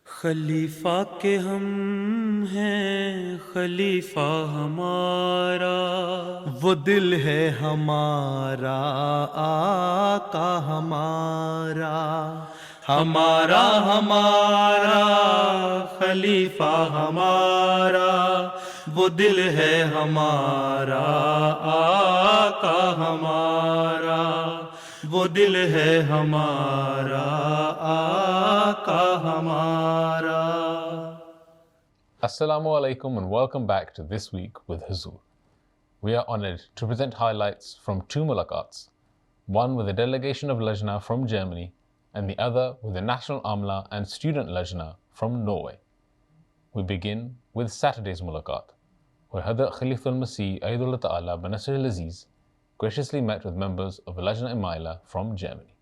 خلیفہ کے ہم ہیں خلیفہ ہمارا، وہ دل ہے ہمارا آقا ہمارا، ہمارا ہمارا خلیفہ ہمارا، وہ دل ہے ہمارا آقا ہمارا، وہ دل ہے ہمارا آقا ہمارا۔ Assalamu alaikum and welcome back to This Week with Huzur. We are honored to present highlights from two mulaqats, one with a delegation of Lajna from Germany and the other with the National Amla and Student Lajna from Norway. We begin with Saturday's mulaqat, where Hadrat Khalifatul Masih Ayyadullah Ta'ala bin Nasr al-Aziz graciously met with members of Lajna Imaila from Germany.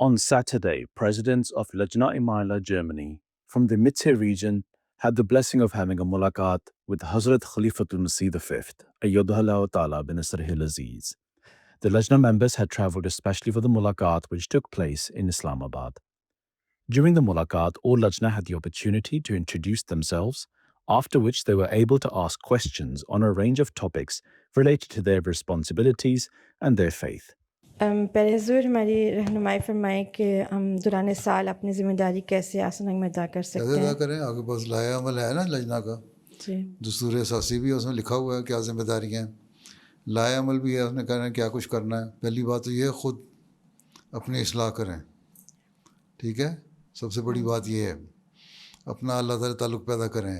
On Saturday, presidents of Lajna Imaila Germany from the Mitzhe region had the blessing of having a mulaqat with Hazrat Khalifatul Masih V, Ayyadullah Ta'ala bin Nasr al-Aziz. The Lajna members had travelled especially for the mulaqat which took place in Islamabad. During the mulaqat, all Lajna had the opportunity to introduce themselves, after which they were able to ask questions on a range of topics related to their responsibilities and their faith. پہلے حضور ہماری رہنمائی فرمائیں کہ ہم دوران سال اپنی ذمہ داری کیسے آسان رنگ میں ادا کر سکتے ہیں۔ ادا کریں، آپ کے پاس لائحہ عمل ہے نا لجنا کا، جی، دستور اساسی بھی ہے، اس میں لکھا ہوا ہے کیا ذمہ داریاں ہیں، لائحہ عمل بھی ہے، اس نے کہنا ہے کیا کچھ کرنا ہے۔ پہلی بات تو یہ ہے خود اپنی اصلاح کریں، ٹھیک ہے، سب سے بڑی بات یہ ہے اپنا اللہ تعالی تعلق پیدا کریں،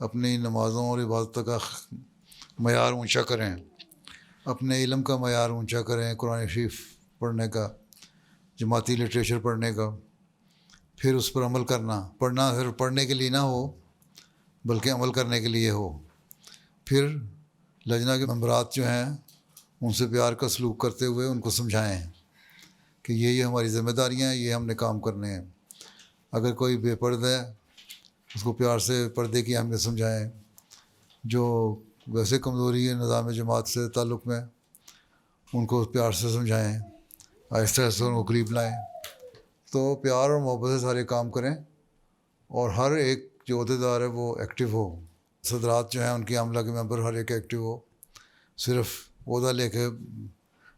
اپنی نمازوں اور عبادتوں کا معیار اونچا کریں، اپنے علم کا معیار اونچا کریں، قرآن شریف پڑھنے کا، جماعتی لٹریچر پڑھنے کا، پھر اس پر عمل کرنا۔ پڑھنا صرف پڑھنے کے لیے نہ ہو بلکہ عمل کرنے کے لیے ہو۔ پھر لجنا کے ممبرات جو ہیں ان سے پیار کا سلوک کرتے ہوئے ان کو سمجھائیں کہ یہ ہماری ذمہ داریاں ہیں، یہ ہم نے کام کرنے ہیں۔ اگر کوئی بے پردہ ہے اس کو پیار سے پردے کی اہمیت سمجھائیں، جو ویسے کمزوری ہے نظام جماعت سے تعلق میں ان کو پیار سے سمجھائیں، آہستہ آہستہ ان کو قریب لائیں۔ تو پیار اور محبت سے سارے کام کریں اور ہر ایک جو عہدیدار ہے وہ ایکٹیو ہو، صدرات جو ہیں ان کی عملہ کے ممبر ہر ایک ایکٹیو ہو، صرف عہدہ لے کے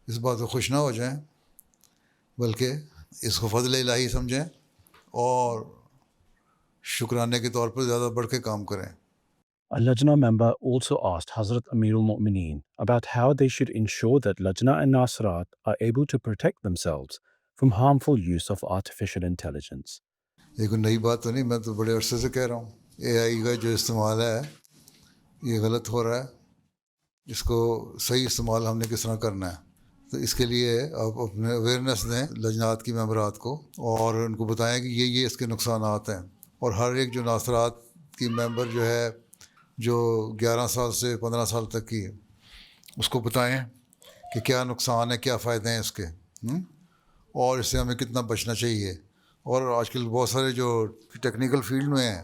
اس بات کو خوش نہ ہو جائیں بلکہ اس کو فضل الہی سمجھیں اور شکرانے کے طور پر زیادہ بڑھ کے کام کریں۔ A Lajna member also asked Hazrat Amirul Mu'mineen about how they should ensure that Lajna and Nasrat are able to protect themselves from harmful use of artificial intelligence. یہ کوئی نئی بات تو نہیں، میں تو بڑے عرصے سے کہہ رہا ہوں اے آئی کا جو استعمال ہے یہ غلط ہو رہا ہے، اس کو صحیح استعمال ہم نے کس طرح کرنا ہے۔ تو اس کے لیے آپ اپنے اویئرنیس دیں لجنات کی ممبرات کو اور ان کو بتائیں کہ یہ اس کے نقصانات ہیں، اور ہر ایک جو ناصرات کی ممبر جو ہے جو 11 سال سے 15 سال تک کی ہے اس کو بتائیں کہ کیا نقصان ہے، کیا فائدے ہیں اس کے، اور اس سے ہمیں کتنا بچنا چاہیے۔ اور آج کل بہت سارے جو ٹیکنیکل فیلڈ میں ہیں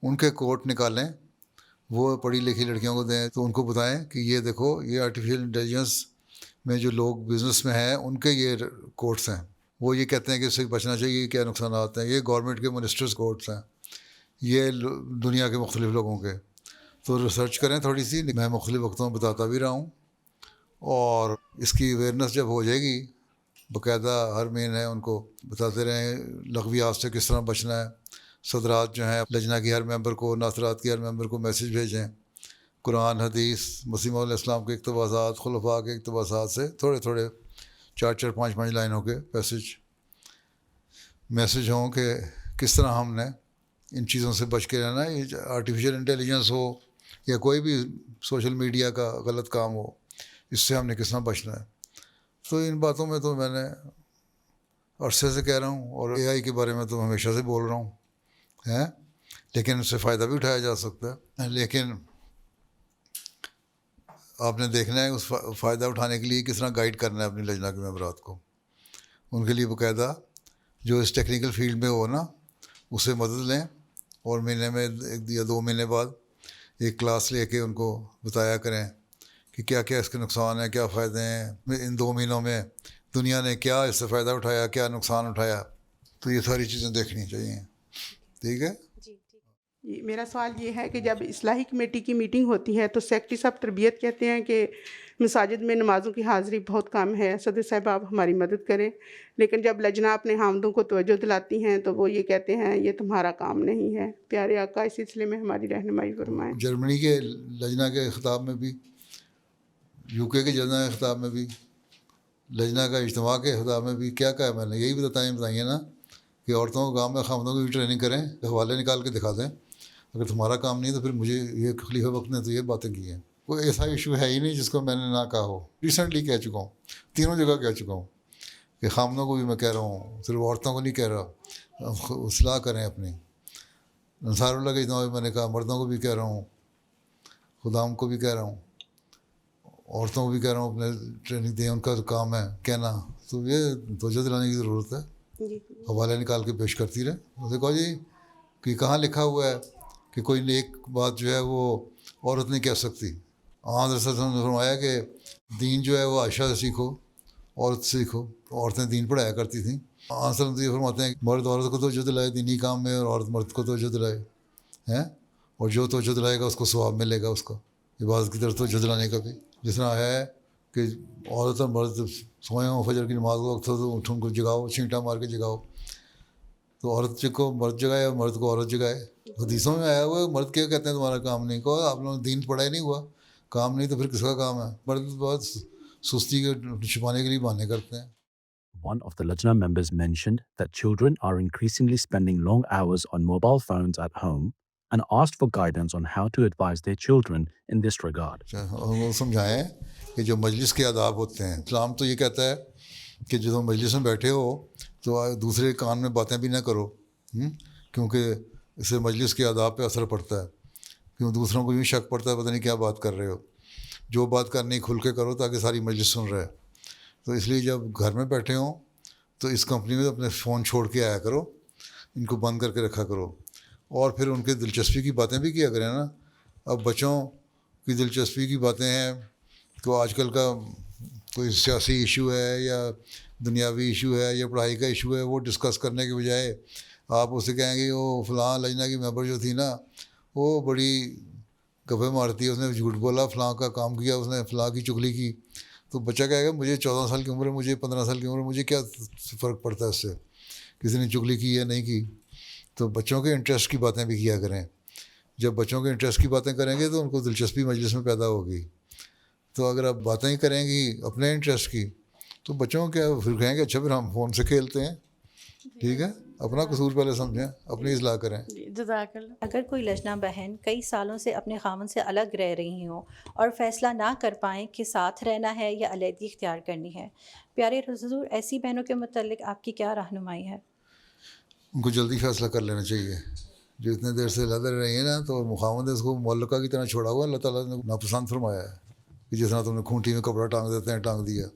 ان کے کوٹ نکالیں، وہ پڑھی لکھی لڑکیوں کو دیں تو ان کو بتائیں کہ یہ دیکھو یہ آرٹیفیشیل انٹیلیجنس میں جو لوگ بزنس میں ہیں ان کے یہ کوٹس ہیں، وہ یہ کہتے ہیں کہ اس سے بچنا چاہیے، کیا نقصانات ہیں۔ یہ گورنمنٹ کے منسٹرز کوٹس ہیں، یہ دنیا کے مختلف لوگوں کے۔ تو ریسرچ کریں تھوڑی سی، میں مختلف وقتوں میں بتاتا بھی رہا ہوں، اور اس کی اویئرنیس جب ہو جائے گی باقاعدہ ہر مہینے ان کو بتاتے رہیں لغویات سے کس طرح بچنا ہے۔ صدرات جو ہیں لجنہ کی ہر ممبر کو، ناصرات کی ہر ممبر کو میسیج بھیجیں، قرآن حدیث، مسیح علیہ السلام کے اقتباسات، خلفاء کے اقتباسات سے تھوڑے تھوڑے 4 5 لائنوں کے میسیج ہوں کہ کس طرح ہم نے ان چیزوں سے بچ کے رہنا ہے۔ یہ آرٹیفیشیل انٹیلیجنس ہو یا کوئی بھی سوشل میڈیا کا غلط کام ہو، اس سے ہم نے کس طرح بچنا ہے۔ تو ان باتوں میں تو میں نے عرصے سے کہہ رہا ہوں، اور اے آئی کے بارے میں تو ہمیشہ سے بول رہا ہوں لیکن اس سے فائدہ بھی اٹھایا جا سکتا ہے، لیکن آپ نے دیکھنا ہے اس فائدہ اٹھانے کے لیے کس طرح گائیڈ کرنا ہے اپنی لجنہ کے ممبرات کو۔ ان کے لیے باقاعدہ جو اس ٹیکنیکل فیلڈ میں ہو نا اسے مدد لیں، اور مہینے میں 1 یا 2 مہینے بعد ایک کلاس لے کے ان کو بتایا کریں کہ کیا کیا اس کے نقصان ہیں، کیا فائدے ہیں۔ ان 2 مہینوں میں دنیا نے کیا اس سے فائدہ اٹھایا, کیا نقصان اٹھایا, تو یہ ساری چیزیں دیکھنی چاہیے. ٹھیک ہے. جی میرا سوال یہ ہے کہ جب اصلاحی کمیٹی کی میٹنگ ہوتی ہے تو سیکرٹری صاحب تربیت کہتے ہیں کہ مساجد میں نمازوں کی حاضری بہت کم ہے, صدر صاحب آپ ہماری مدد کریں, لیکن جب لجنہ اپنے حامدوں کو توجہ دلاتی ہیں تو وہ یہ کہتے ہیں یہ تمہارا کام نہیں ہے. پیارے آقا اس سلسلے میں ہماری رہنمائی فرمائیں. جرمنی کے لجنہ کے خطاب میں بھی, یو کے لجنہ کے خطاب میں بھی, لجنہ کا اجتماع کے خطاب میں بھی کیا کہا میں نے, یہی بتائیے نا کہ عورتوں کو کام میں خامدوں کو بھی ٹریننگ کریں, حوالے نکال کے دکھا دیں. اگر تمہارا کام نہیں تو پھر مجھے یہ خلیفہ وقت نے تو یہ باتیں کی ہیں. کوئی ایسا ایشو ہے ہی نہیں جس کو میں نے نہ کہا ہو. ریسنٹلی کہہ چکا ہوں, تینوں جگہ کہہ چکا ہوں کہ خامدوں کو بھی میں کہہ رہا ہوں, صرف عورتوں کو نہیں کہہ رہا. اصلاح کریں اپنی. انصار اللہ کے اجتماع میں میں نے کہا مردوں کو بھی کہہ رہا ہوں, خدام کو بھی کہہ رہا ہوں, عورتوں کو بھی کہہ رہا ہوں اپنے ٹریننگ دیں, ان کا تو کام ہے کہنا. تو یہ توجہ دلانے کی ضرورت ہے. حوالے نکال کے پیش کرتی رہے. اسے کہو جی کہ کہاں لکھا ہوا ہے کہ کوئی نیک بات جو ہے وہ عورت نہیں کہہ سکتی. رسول صلی اللہ علیہ وسلم نے فرمایا کہ دین جو ہے وہ عائشہ سے سیکھو, عورت سے سیکھو. عورتیں دین پڑھایا کرتی تھیں. صلی اللہ علیہ وسلم یہ فرماتے ہیں کہ مرد عورت کو توجہ دلائے دینی کام میں, اور عورت مرد کو توجہ دلائے ہیں, اور جو توجہ دلائے گا اس کو ثواب ملے گا, اس کا عبادت کی طرف توجہ دلانے کا بھی. جس طرح ہے کہ عورت اور مرد سوئے ہوں, فجر کی نماز کا وقت ہو تو اٹھ ان کو جگاؤ, چھینٹا مار کے جگاؤ. تو عورت کو مرد جگائے اور مرد کو عورت جگائے. حدیثوں میں آیا ہوا ہے مرد کیا کہتے ہیں تمہارا کام نہیں. کہو آپ لوگوں نے دین پڑھا ہی نہیں ہوا, کام نہیں تو پھر کس کا کام ہے. مرد بہت سستی کے چھپانے کے لیے بہانے کرتے ہیں. One of the Lajna members mentioned that children are increasingly spending long hours on mobile phones at home and asked for guidance on how to advise their children in this regard. وہ سمجھائیں کہ جو مجلس کے آداب ہوتے ہیں, اسلام تو یہ کہتا ہے کہ جب مجلس میں بیٹھے ہو تو دوسرے کان میں باتیں بھی نہ کرو, کیونکہ اس سے مجلس کے آداب پہ اثر پڑتا ہے. کیوں دوسروں کو یوں شک پڑتا ہے پتہ نہیں کیا بات کر رہے ہو. جو بات کرنی کھل کے کرو تاکہ ساری مجلس سن رہے. تو اس لیے جب گھر میں بیٹھے ہوں تو اس کمپنی میں اپنے فون چھوڑ کے آیا کرو, ان کو بند کر کے رکھا کرو, اور پھر ان کے دلچسپی کی باتیں بھی کیا کریں نا. اب بچوں کی دلچسپی کی باتیں ہیں تو آج کل کا کوئی سیاسی ایشو ہے یا دنیاوی ایشو ہے یا پڑھائی کا ایشو ہے, وہ ڈسکس کرنے کے بجائے آپ اسے کہیں گے وہ فلاں لجنہ کی ممبر جو تھی نا وہ بڑی گپے مارتی ہے, اس نے جھوٹ بولا, فلاں کا کام کیا اس نے, فلاں کی چغلی کی. تو بچہ کہے گا مجھے 14 سال کی عمر ہے, مجھے 15 سال کی عمر ہے, مجھے کیا فرق پڑتا ہے اس سے کسی نے چغلی کی یا نہیں کی. تو بچوں کے انٹرسٹ کی باتیں بھی کیا کریں. جب بچوں کے انٹرسٹ کی باتیں کریں گے تو ان کو دلچسپی مجلس میں پیدا ہوگی. تو اگر آپ باتیں ہی کریں گی اپنے انٹرسٹ کی تو بچوں کیا پھر کہیں گے اچھا پھر ہم فون سے کھیلتے ہیں. ٹھیک ہے, اپنا قصور پہلے سمجھیں, اپنی اصلاح کریں. جزاک اللہ. اگر کوئی لجنہ بہن کئی سالوں سے اپنے خامن سے الگ رہ رہی ہوں اور فیصلہ نہ کر پائیں کہ ساتھ رہنا ہے یا علیحدگی اختیار کرنی ہے, پیارے حضور ایسی بہنوں کے متعلق آپ کی کیا رہنمائی ہے؟ ان کو جلدی فیصلہ کر لینا چاہیے. جو اتنے دیر سے علیحدہ رہ رہی ہیں نا تو مخاوند اس کو معلقہ کی طرح چھوڑا ہوا, اللہ تعالیٰ نے ناپسند فرمایا ہے کہ جس طرح تم نے کھونٹی میں کپڑا ٹانگ دیتے ہیں ٹانگ دیا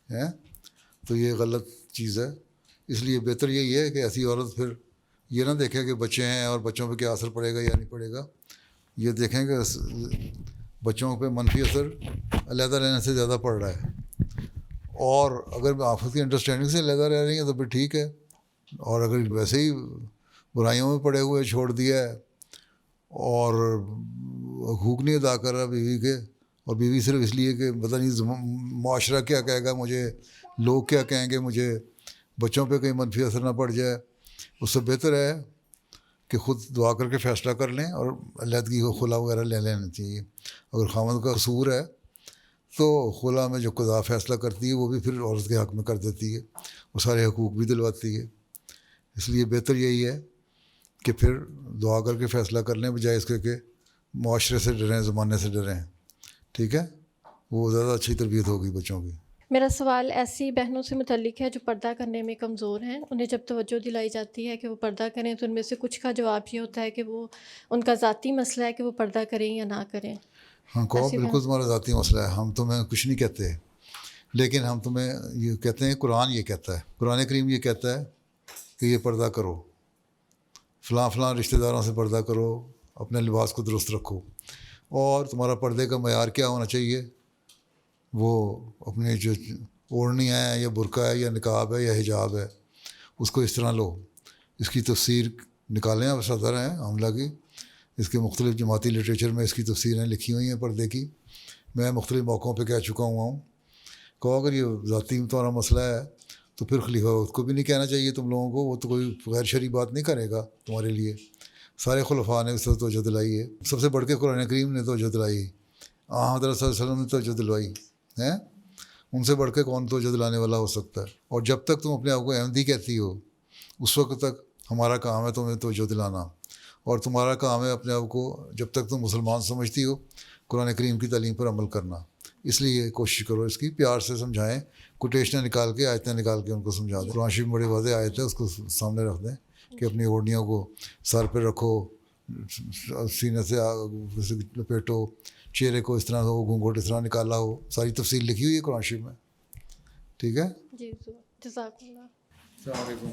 ہے. تو یہ غلط چیز ہے. اس لیے بہتر یہی ہے کہ ایسی عورت پھر یہ نہ دیکھے کہ بچے ہیں اور بچوں پہ کیا اثر پڑے گا یا نہیں پڑے گا. یہ دیکھیں کہ بچوں پہ منفی اثر علیحدہ رہنے سے زیادہ پڑ رہا ہے. اور اگر آپس کی انڈرسٹینڈنگ سے علیحدہ رہ رہی ہیں تو پھر ٹھیک ہے, اور اگر ویسے ہی برائیوں میں پڑے ہوئے چھوڑ دیا ہے اور حقوق نہیں ادا کر رہا بیوی کے, اور بیوی صرف اس لیے کہ پتہ نہیں معاشرہ کیا کہے گا مجھے, لوگ کیا کہیں گے مجھے, بچوں پہ کہیں منفی اثر نہ پڑ جائے, اس سے بہتر ہے کہ خود دعا کر کے فیصلہ کر لیں اور علیحدگی کو خلا وغیرہ لے لینا چاہیے. اگر خاوند کا قصور ہے تو خلا میں جو قضا فیصلہ کرتی ہے وہ بھی پھر عورت کے حق میں کر دیتی ہے, وہ سارے حقوق بھی دلواتی ہے. اس لیے بہتر یہی ہے کہ پھر دعا کر کے فیصلہ کر لیں بجائے اس کے کہ معاشرے سے ڈریں, زمانے سے ڈریں. ٹھیک ہے, وہ زیادہ اچھی تربیت ہوگی بچوں کی. میرا سوال ایسی بہنوں سے متعلق ہے جو پردہ کرنے میں کمزور ہیں. انہیں جب توجہ دلائی جاتی ہے کہ وہ پردہ کریں تو ان میں سے کچھ کا جواب یہ ہوتا ہے کہ وہ ان کا ذاتی مسئلہ ہے کہ وہ پردہ کریں یا نہ کریں. ہاں کہو بالکل تمہارا ذاتی مسئلہ ہے, ہم تمہیں کچھ نہیں کہتے, لیکن ہم تمہیں یہ کہتے ہیں قرآن یہ کہتا ہے, قرآن کریم یہ کہتا ہے کہ یہ پردہ کرو, فلاں فلاں رشتہ داروں سے پردہ کرو, اپنے لباس کو درست رکھو. اور تمہارا پردے کا معیار کیا ہونا چاہیے, وہ اپنے جو اوڑھنی ہے یا برقع ہے یا نقاب ہے یا حجاب ہے، اس کو اس طرح لو. اس کی تفسیر نکالیں آپ صدر ہیں عاملہ کی، اس کے مختلف جماعتی لٹریچر میں اس کی تفسیریں لکھی ہوئی ہیں پردے کی. میں مختلف موقعوں پہ کہہ چکا ہوا ہوں. کہو اگر یہ ذاتی تمہارا مسئلہ ہے تو پھر خلیفہ وقت کو بھی نہیں کہنا چاہیے تم لوگوں کو، وہ تو کوئی غیر شرعی بات نہیں کرے گا تمہارے لیے. سارے خلفاء نے اس طرح توجہ دلائی ہے، سب سے بڑھ کے قرآن کریم نے توجہ دلائی، حضرت صلی اللہ علیہ وسلم نے توجہ دلوائی ہے. ان سے بڑھ کے کون توجہ دلانے والا ہو سکتا ہے؟ اور جب تک تم اپنے آپ کو احمدی کہتی ہو اس وقت تک ہمارا کام ہے تمہیں توجہ دلانا، اور تمہارا کام ہے اپنے آپ کو جب تک تم مسلمان سمجھتی ہو قرآن کریم کی تعلیم پر عمل کرنا. اس لیے کوشش کرو اس کی پیار سے سمجھائیں، کوٹیشنیں نکال کے آیتیں نکال کے ان کو سمجھا دیں. قرآن شریف بڑے واضح آیت ہے، اس کو سامنے رکھ دیں کہ اپنی اوڑھنیوں کو سر پہ رکھو، سینے سے لپیٹو، چہرے کو اس طرح ہو، گھونگھٹ اس طرح نکالا ہو. ساری تفصیل لکھی ہوئی ہے قرآن شریف میں. ٹھیک ہے، جی جزاک اللہ. السلام علیکم.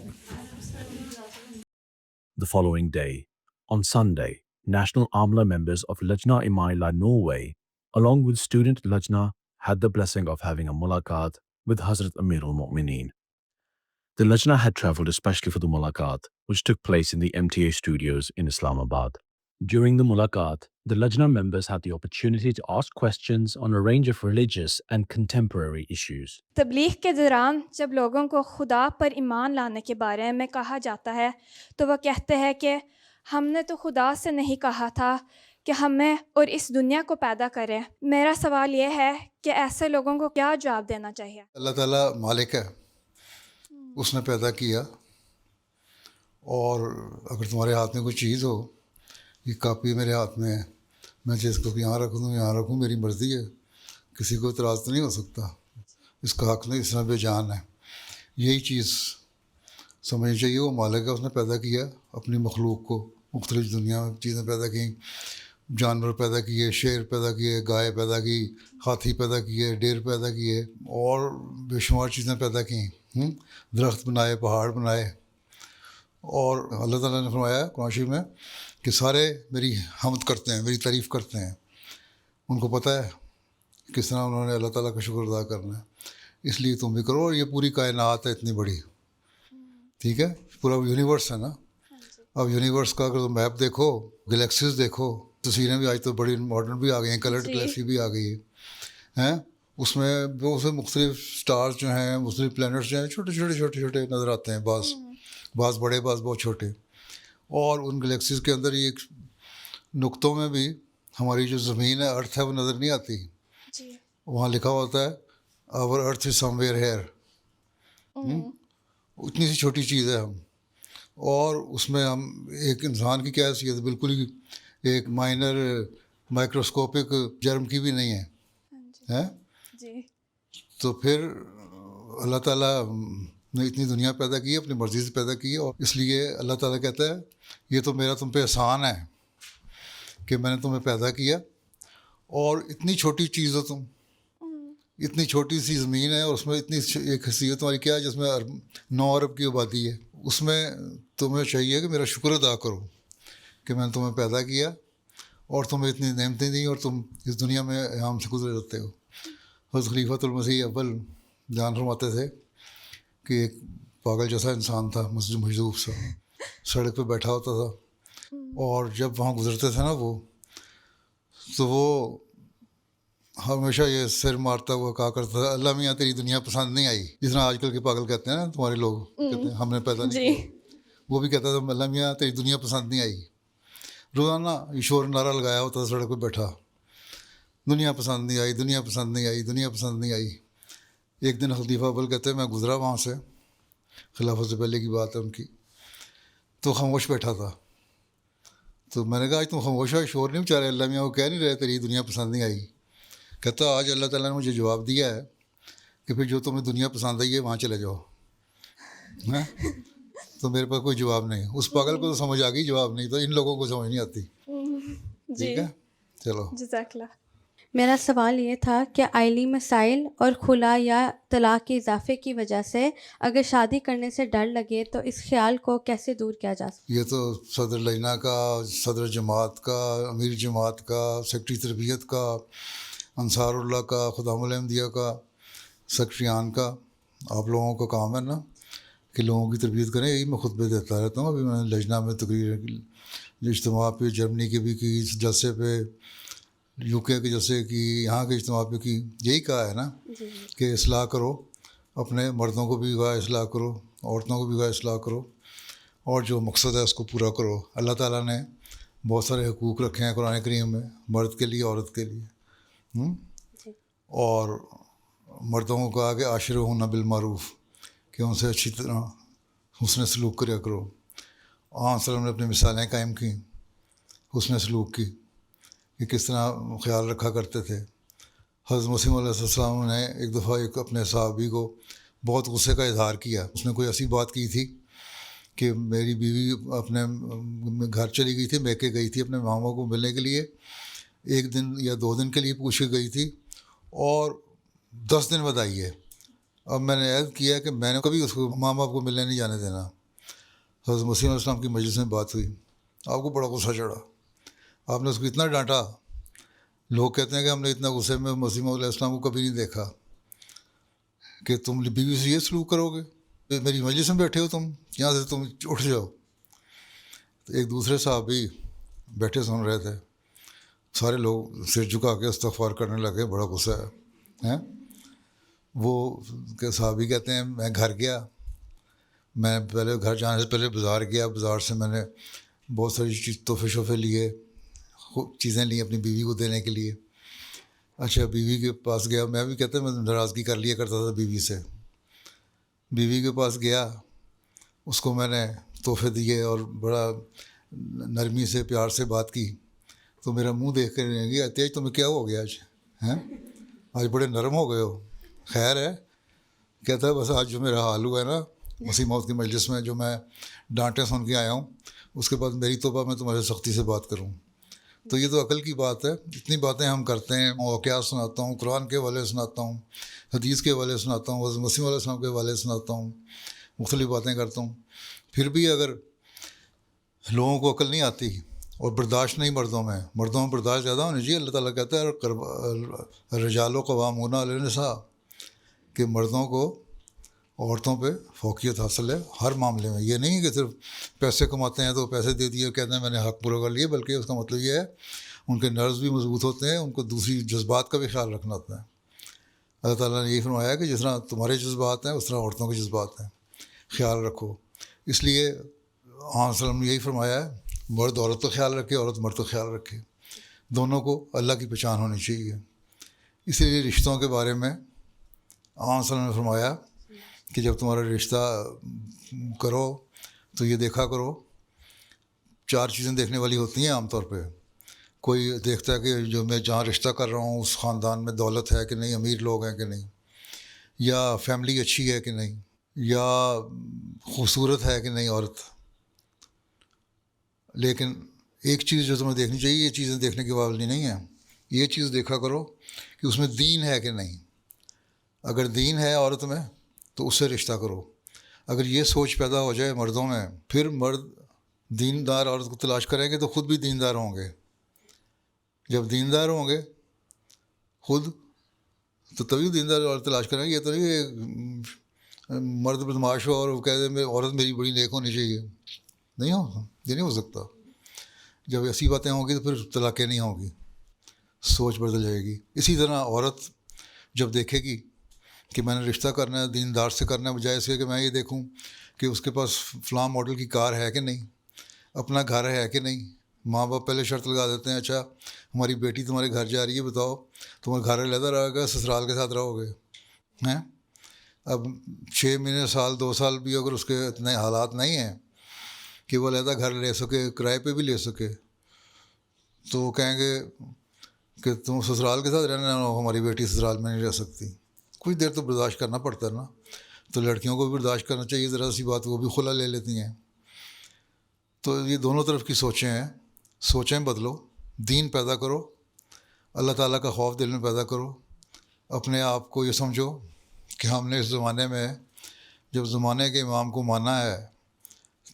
The following day, on Sunday, National Amla members of Lajna Imaila Norway, along with student Lajna, had the blessing of having a mulaqat with Hazrat Amir al-Mu'mineen. The Lajna had travelled especially for the mulaqat, which took place in the MTA studios in Islamabad. During the mulaqat, the Lajna members had the opportunity to ask questions on a range of religious and contemporary issues. تبلیغ کے دوران جب لوگوں کو خدا پر ایمان لانے کے بارے میں کہا جاتا ہے تو وہ کہتے ہیں کہ ہم نے تو خدا سے نہیں کہا تھا کہ ہمیں اور اس دنیا کو پیدا کرے. میرا سوال یہ ہے کہ ایسے لوگوں کو کیا جواب دینا چاہیے؟ اللہ تعالیٰ مالک ہے، اس نے پیدا کیا، اور اگر تمہارے ہاتھ میں کوئی چیز ہو، یہ کاپی میرے ہاتھ میں ہے، میں جس کو یہاں رکھ دوں یہاں رکھوں، میری مرضی ہے، کسی کو اعتراض تو نہیں ہو سکتا. اس کا حق نہیں، اس طرح بے جان ہے. یہی چیز سمجھنی چاہیے، وہ مالک ہے، اس نے پیدا کیا اپنی مخلوق کو. مختلف دنیا میں چیزیں پیدا کیں، جانور پیدا کیے، شیر پیدا کیے، گائے پیدا کی، ہاتھی پیدا کیے، ڈیر پیدا کیے، اور بے شمار چیزیں پیدا کیں. درخت بنائے، پہاڑ بنائے. اور اللہ تعالیٰ نے فرمایا قرآن شریف میں کہ سارے میری حمد کرتے ہیں، میری تعریف کرتے ہیں. ان کو پتہ ہے کس طرح انہوں نے اللہ تعالیٰ کا شکر ادا کرنا ہے. اس لیے تم بھی کرو. اور یہ پوری کائنات ہے اتنی بڑی، ٹھیک ہے، پورا یونیورس ہے نا. اب یونیورس کا اگر تم میپ دیکھو، گلیکسیز دیکھو، تصویریں بھی آج تو بڑی ماڈرن بھی آ گئی ہیں، کلرڈ گلیکسی بھی آ گئی ہے. اس میں بہت سے مختلف سٹارز جو ہیں، مختلف پلینٹس جو ہیں، چھوٹے چھوٹے چھوٹے چھوٹے نظر آتے ہیں، بعض بڑے، بعض بہت چھوٹے. اور ان گلیکسیز کے اندر یہ نقطوں میں بھی ہماری جو زمین ہے، ارتھ ہے، وہ نظر نہیں آتی. وہاں لکھا ہوتا ہے آور ارتھ از سم ویئر ہیئر. اتنی سی چھوٹی چیز ہے ہم، اور اس میں ہم ایک انسان کی کیا حیثیت، بالکل ہی ایک مائنر مائکروسکوپک جرم کی بھی نہیں ہے. تو پھر اللہ تعالیٰ نے اتنی دنیا پیدا کی، اپنی مرضی سے پیدا کی. اور اس لیے اللہ تعالیٰ کہتا ہے یہ تو میرا تم پہ احسان ہے کہ میں نے تمہیں پیدا کیا، اور اتنی چھوٹی چیز ہو تم، اتنی چھوٹی سی زمین ہے، اور اس میں اتنی ایک حیثیت تمہاری کیا ہے جس میں 9 ارب کی آبادی ہے. اس میں تمہیں چاہیے کہ میرا شکر ادا کرو کہ میں نے تمہیں پیدا کیا اور تمہیں اتنی نعمتیں دیں، اور تم اس دنیا میں عام سے گزرے رہتے ہو. حضرت خلیفۃ المسیح اول جان فرماتے تھے کہ ایک پاگل جیسا انسان تھا، مجذوب سا، سڑک پہ بیٹھا ہوتا تھا، اور جب وہاں گزرتے تھے نا وہ ہمیشہ یہ سر مارتا ہوا کہا کرتا تھا اللہ میاں تیری دنیا پسند نہیں آئی. جس طرح آج کل کے پاگل کہتے ہیں نا تمہارے لوگ، کہتے ہیں ہم نے پیدا نہیں کیا، وہ بھی کہتا تھا اللہ میاں تیری دنیا پسند نہیں آئی. روزانہ یہ شور نعرہ لگایا ہوتا تھا سڑک پہ بیٹھا، دنیا پسند نہیں آئی، دنیا پسند نہیں آئی، دنیا پسند نہیں آئی. ایک دن خلیفہ اول کہتے ہیں میں گزرا وہاں سے، خلافت سے پہلے کی بات ہے ان کی، تو خاموش بیٹھا تھا. تو میں نے کہا آج تم خاموش ہو، شور نہیں مچا رہے، اللہ میاں وہ کہہ نہیں رہے تیری دنیا پسند نہیں آئی. کہتا آج اللہ تعالیٰ نے مجھے جواب دیا ہے کہ پھر جو تمہیں دنیا پسند آئی ہے وہاں چلے جاؤ. تو میرے پاس کوئی جواب نہیں. اس پاگل کو تو سمجھ آ گئی، جواب نہیں، تو ان لوگوں کو سمجھ نہیں آتی. ٹھیک ہے، چلو. جزاک اللہ. میرا سوال یہ تھا کہ آئلی مسائل اور خلا یا طلاق کے اضافے کی وجہ سے اگر شادی کرنے سے ڈر لگے تو اس خیال کو کیسے دور کیا جا سکتا؟ یہ تو صدر لجنہ کا، صدر جماعت کا، امیر جماعت کا، سیکٹری تربیت کا، انصار اللہ کا، خدام الاحمدیہ کا، سیکٹریان کا آپ لوگوں کا کام ہے نا کہ لوگوں کی تربیت کریں. یہی میں خطبے دیتا رہتا ہوں. ابھی میں نے لجنہ میں تقریر اجتماع پہ جرمنی کے بھی کی, جلسے پہ یو کے جلسے کی, یہاں کے اجتماع پہ کی. یہی کہا ہے نا کہ اصلاح کرو, اپنے مردوں کو بھی کہا اصلاح کرو, عورتوں کو بھی کہا اصلاح کرو, اور جو مقصد ہے اس کو پورا کرو. اللہ تعالیٰ نے بہت سارے حقوق رکھے ہیں قرآن کریم میں, مرد کے لیے عورت کے لیے. اور مردوں کو کہا کہ عاشرہن بالمعروف, کہ ان سے اچھی طرح حسن سلوک کریا کرو. آن وسلم نے اپنی مثالیں قائم کیں حسن سلوک کی کہ کس طرح خیال رکھا کرتے تھے. حضرت مسیم علیہ السلام نے ایک دفعہ ایک اپنے صحابی کو بہت غصے کا اظہار کیا. اس نے کوئی ایسی بات کی تھی کہ میری بیوی اپنے گھر چلی گئی تھی, میکے گئی تھی اپنے ماموں کو ملنے کے لیے, 1 دن یا 2 دن کے لیے پوچھ کے گئی تھی اور 10 دن بعد آئی ہے. اب میں نے عہد کیا کہ میں نے کبھی اس کو ماں باپ کو ملنے نہیں جانے دینا. حضرت مسیح علیہ السلام کی مجلس میں بات ہوئی, آپ کو بڑا غصہ چڑھا, آپ نے اس کو اتنا ڈانٹا. لوگ کہتے ہیں کہ ہم نے اتنا غصے میں مسیح علیہ السلام کو کبھی نہیں دیکھا کہ تم بیوی سے یہ سلوک کرو گے, میری مجلس میں بیٹھے ہو تم, یہاں سے تم اٹھ جاؤ. تو ایک دوسرے صحابی بیٹھے سن رہے تھے, سارے لوگ سر جھکا کے استغفار کرنے لگے, بڑا غصہ ہے. وہ کہ صحابی کہتے ہیں میں گھر گیا, میں پہلے گھر جانے سے پہلے بازار گیا, بازار سے میں نے بہت ساری تحفے شوفے لیے, چیزیں لی اپنی بیوی کو دینے کے لیے. اچھا بیوی کے پاس گیا, میں بھی کہتا میں ناراضگی کر لیا کرتا تھا بیوی سے. بیوی کے پاس گیا, اس کو میں نے تحفے دیے اور بڑا نرمی سے پیار سے بات کی. تو میرا منہ دیکھ کر رہیں گی تیج تمہیں کیا ہو گیا آج ہیں, آج بڑے نرم ہو گئے ہو, خیر ہے. کہتا ہے بس آج جو میرا حال ہوا ہے نا مسیح موت کی مجلس میں, جو میں ڈانٹیں سن کے آیا ہوں, اس کے بعد میری توبہ میں تمہارے سختی سے بات کروں. تو یہ تو عقل کی بات ہے. اتنی باتیں ہم کرتے ہیں, واقعات سناتا ہوں, قرآن کے حوالے سناتا ہوں, حدیث کے حوالے سناتا ہوں, حضرت مسیح علیہ السلام کے حوالے سناتا ہوں, مختلف باتیں کرتا ہوں. پھر بھی اگر لوگوں کو عقل نہیں آتی اور برداشت نہیں مردوں میں برداشت زیادہ ہونا چاہیے. اللہ تعالیٰ کہتا ہے رجال و قوامون علی النساء, کہ مردوں کو عورتوں پہ فوقیت حاصل ہے ہر معاملے میں. یہ نہیں کہ صرف پیسے کماتے ہیں تو پیسے دے دیے کہتے ہیں میں نے حق پورا کر لیے, بلکہ اس کا مطلب یہ ہے ان کے نرز بھی مضبوط ہوتے ہیں, ان کو دوسری جذبات کا بھی خیال رکھنا ہوتا ہے. اللہ تعالیٰ نے یہی فرمایا ہے کہ جس طرح تمہارے جذبات ہیں اس طرح عورتوں کے جذبات ہیں, خیال رکھو. اس لیے آن وسلم نے یہی فرمایا ہے مرد عورت کا خیال رکھے, عورت مرد کا خیال رکھے, دونوں کو اللہ کی پہچان ہونی چاہیے. اسی لیے رشتوں کے بارے میں آن وسلم نے فرمایا کہ جب تمہارا رشتہ کرو تو یہ دیکھا کرو, 4 چیزیں دیکھنے والی ہوتی ہیں عام طور پہ. کوئی دیکھتا ہے کہ جو میں جہاں رشتہ کر رہا ہوں اس خاندان میں دولت ہے کہ نہیں, امیر لوگ ہیں کہ نہیں, یا فیملی اچھی ہے کہ نہیں, یا خوبصورت ہے کہ نہیں عورت. لیکن ایک چیز جو تمہیں دیکھنی چاہیے, یہ چیزیں دیکھنے کے باوجود نہیں ہیں, یہ چیز دیکھا کرو کہ اس میں دین ہے کہ نہیں. اگر دین ہے عورت میں تو اس سے رشتہ کرو. اگر یہ سوچ پیدا ہو جائے مردوں میں, پھر مرد دیندار عورت کو تلاش کریں گے تو خود بھی دیندار ہوں گے. جب دیندار ہوں گے خود تو تبھی دیندار عورت تلاش کریں گے. یہ تو نہیں کہ مرد بدماش ہو اور وہ کہہ دے عورت میری بڑی نیک ہونی چاہیے, نہیں ہو, یہ نہیں ہو سکتا. جب ایسی باتیں ہوں گی تو پھر طلاقیں نہیں ہوں گی, سوچ بدل جائے گی. اسی طرح عورت جب دیکھے گی کہ میں نے رشتہ کرنا ہے دیندار سے کرنا ہے, بجائے اس کے کہ میں یہ دیکھوں کہ اس کے پاس فلاں ماڈل کی کار ہے کہ نہیں, اپنا گھر ہے کہ نہیں. ماں باپ پہلے شرط لگا دیتے ہیں, اچھا ہماری بیٹی تمہارے گھر جا رہی ہے, بتاؤ تمہارا گھر علیحدہ رہے گا سسرال کے ساتھ رہو گے ہیں. اب 6 مہینے سال 2 سال بھی اگر اس کے اتنے حالات نہیں ہیں کہ وہ علیحدہ گھر لے سکے, کرائے پہ بھی لے سکے, تو وہ کہیں گے کہ تم سسرال کے ساتھ رہنا, ہماری بیٹی سسرال میں نہیں رہ سکتی. کچھ دیر تو برداشت کرنا پڑتا ہے نا. تو لڑکیوں کو بھی برداشت کرنا چاہیے, ذرا سی بات وہ بھی خلا لے لیتی ہیں. تو یہ دونوں طرف کی سوچیں ہیں. سوچیں بدلو, دین پیدا کرو, اللہ تعالیٰ کا خوف دل میں پیدا کرو. اپنے آپ کو یہ سمجھو کہ ہم نے اس زمانے میں جب زمانے کے امام کو مانا ہے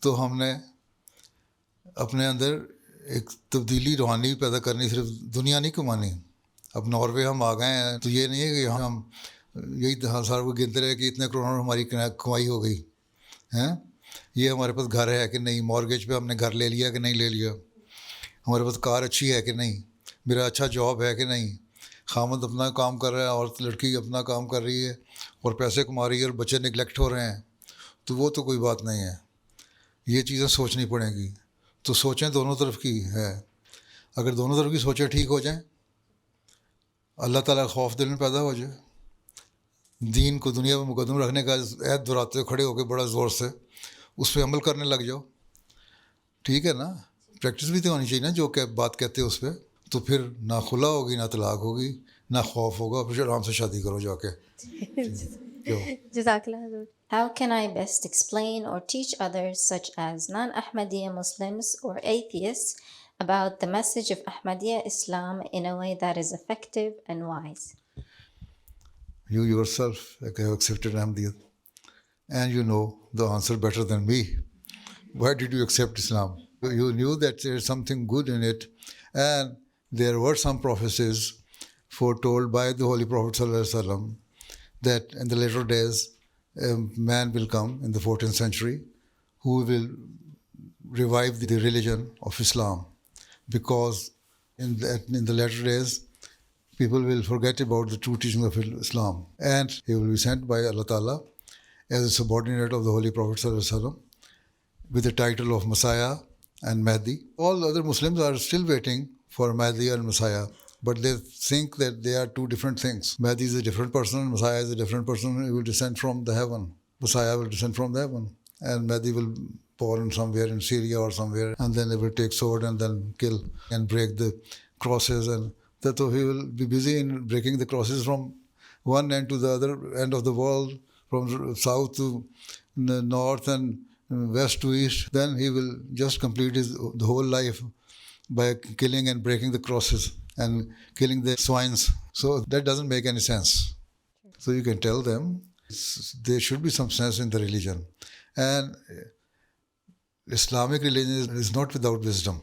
تو ہم نے اپنے اندر ایک تبدیلی روحانی پیدا کرنی, صرف دنیا نہیں کمانی. اب ناروے ہم آ گئے ہیں تو یہ نہیں ہے کہ ہم یہی سارے وہ گنتے رہے کہ اتنے کروڑوں ہماری کمائی ہو گئی ہیں. یہ ہمارے پاس گھر ہے کہ نہیں, مارگیج پہ ہم نے گھر لے لیا کہ نہیں لے لیا, ہمارے پاس کار اچھی ہے کہ نہیں, میرا اچھا جاب ہے کہ نہیں, خامد اپنا کام کر رہا ہے, عورت لڑکی اپنا کام کر رہی ہے اور پیسے کما رہی ہے اور بچے نگلیکٹ ہو رہے ہیں, تو وہ تو کوئی بات نہیں ہے. یہ چیزیں سوچنی پڑیں گی. تو سوچیں دونوں طرف کی ہے. اگر دونوں طرف کی سوچیں ٹھیک ہو جائیں, اللہ تعالیٰ کا خوف دل میں پیدا ہو جائے, دین کو دنیا میں مقدم رکھنے کا عہد دہراتے کھڑے ہو کے بڑا زور سے اس پہ عمل کرنے لگ جاؤ, ٹھیک ہے نا. پریکٹس بھی تو ہونی چاہیے نا, جو کہ بات کہتے ہیں اس پہ, تو پھر نہ خلا ہوگی نہ طلاق ہوگی نہ خوف ہوگا, پھر آرام سے شادی کرو جا کے. جزاک اللہ حضور. How can I best explain or teach others, such as non-Ahmadiyya Muslims or atheists, about the message of Ahmadiyya Islam in a way that is effective and wise? You yourself have accepted Ahmadiyya and you know the answer better than me. Why did you accept Islam? You knew that there is something good in it, and there were some prophecies foretold by the Holy Prophet ﷺ that in the later days a man will come in the 14th century who will revive the religion of Islam, because in the later days people will forget about the true teaching of Islam, and he will be sent by Allah Ta'ala as a subordinate of the Holy Prophet ﷺ with the title of Messiah and Mahdi. All other Muslims are still waiting for Mahdi and Messiah, but they think that they are two different things. Mahdi is a different person, Messiah is a different person. He will descend from the heaven. Messiah will descend from the heaven, and Mahdi will born somewhere in Syria or somewhere, and then they will take sword and then kill and break the crosses, and that he will be busy in breaking the crosses from one end to the other end of the world, from south to north and west to east. Then he will just complete the whole life by killing and breaking the crosses and killing the swines. So that doesn't make any sense. So you can tell them there should be some sense in the religion, and Islamic religion is not without wisdom.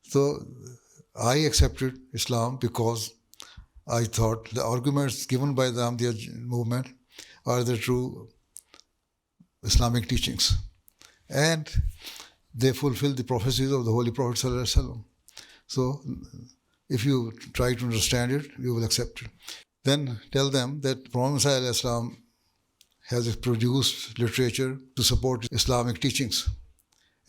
So I accepted Islam because I thought the arguments given by the Ahmadiyya movement are the true Islamic teachings, and they fulfill the prophecies of the Holy Prophet ﷺ. So if you try to understand it, you will accept it. Then tell them that Prophet Messiah ﷺ has produced literature to support Islamic teachings,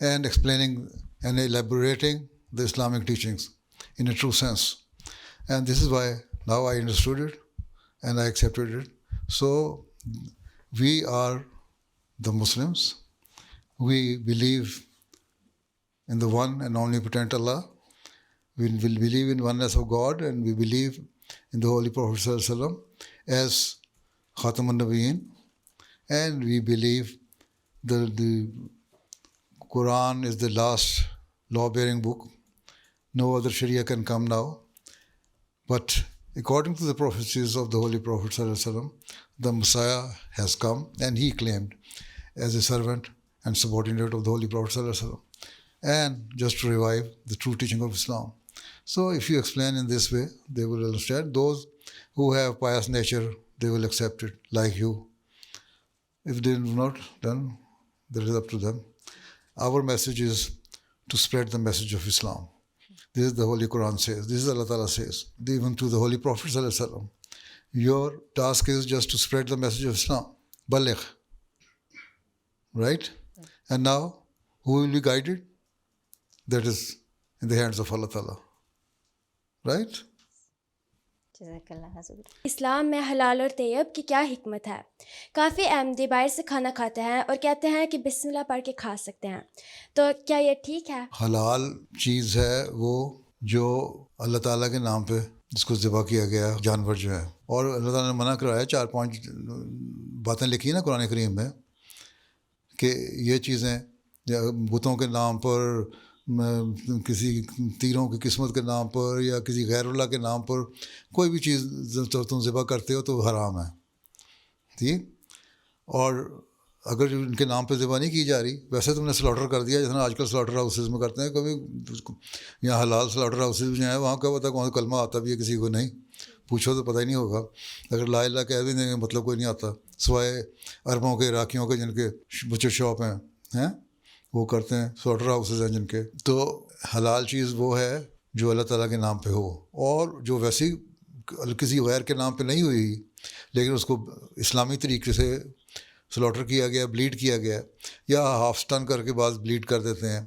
and explaining and elaborating the Islamic teachings in a true sense. And this is why now I understood it and I accepted it. So we are the Muslims. We believe in the one and omnipotent Allah. We will believe in oneness of God, and we believe in the Holy Prophet ﷺ as Khatamun Nabiyyin, and we believe that the Quran is the last law-bearing book. No other Sharia can come now. But according to the prophecies of the Holy Prophet ﷺ, the Messiah has come, and he claimed as a servant and subordinate of the Holy Prophet ﷺ, and just to revive the true teaching of Islam. So if you explain in this way, they will understand. Those who have pious nature, they will accept it like you. If they do not, then that is up to them. Our message is to spread the message of Islam. This is the Holy Quran says. This is Allah Ta'ala says. Even to the Holy Prophet ﷺ, your task is just to spread the message of Islam. Baligh. Right? And now, who will be guided? That is in the hands of Allah Ta'ala. Right? اسلام میں حلال اور طیب کی کیا حکمت ہے؟ کافی احمدی باہر سے کھانا کھاتے ہیں اور کہتے ہیں کہ بسم اللہ پڑھ کے کھا سکتے ہیں، تو کیا یہ ٹھیک ہے؟ حلال چیز ہے وہ جو اللہ تعالیٰ کے نام پہ جس کو ذبح کیا گیا جانور جو ہے، اور اللہ تعالیٰ نے منع کرایا 4-5 باتیں لکھی ہیں نا قرآن کریم میں کہ یہ چیزیں بتوں کے نام پر، کسی تیروں کی قسمت کے نام پر یا کسی غیر اللہ کے نام پر کوئی بھی چیز تم ذبح کرتے ہو تو حرام ہے. ٹھیک، اور اگر ان کے نام پہ ذبح نہیں کی جا رہی، ویسے تم نے سلاٹر کر دیا جیسے آج کل سلاٹر ہاؤسز میں کرتے ہیں. کبھی یہاں حلال سلاٹر ہاؤسز جو ہیں وہاں کیا پتہ کون سا کلمہ آتا بھی ہے کسی کو نہیں، پوچھو تو پتہ ہی نہیں ہوگا. اگر لا الہ کہہ بھی دیں گے مطلب کوئی نہیں آتا, سوائے عربوں کے, عراقیوں کے جن کے بچر شاپ ہیں وہ کرتے ہیں, سلاٹر ہاؤسز ہیں جن کے. تو حلال چیز وہ ہے جو اللہ تعالیٰ کے نام پہ ہو, اور جو ویسی کسی غیر کے نام پہ نہیں ہوئی لیکن اس کو اسلامی طریقے سے سلاٹر کیا گیا, بلیڈ کیا گیا, یا ہاف سٹن کر کے بعض بلیڈ کر دیتے ہیں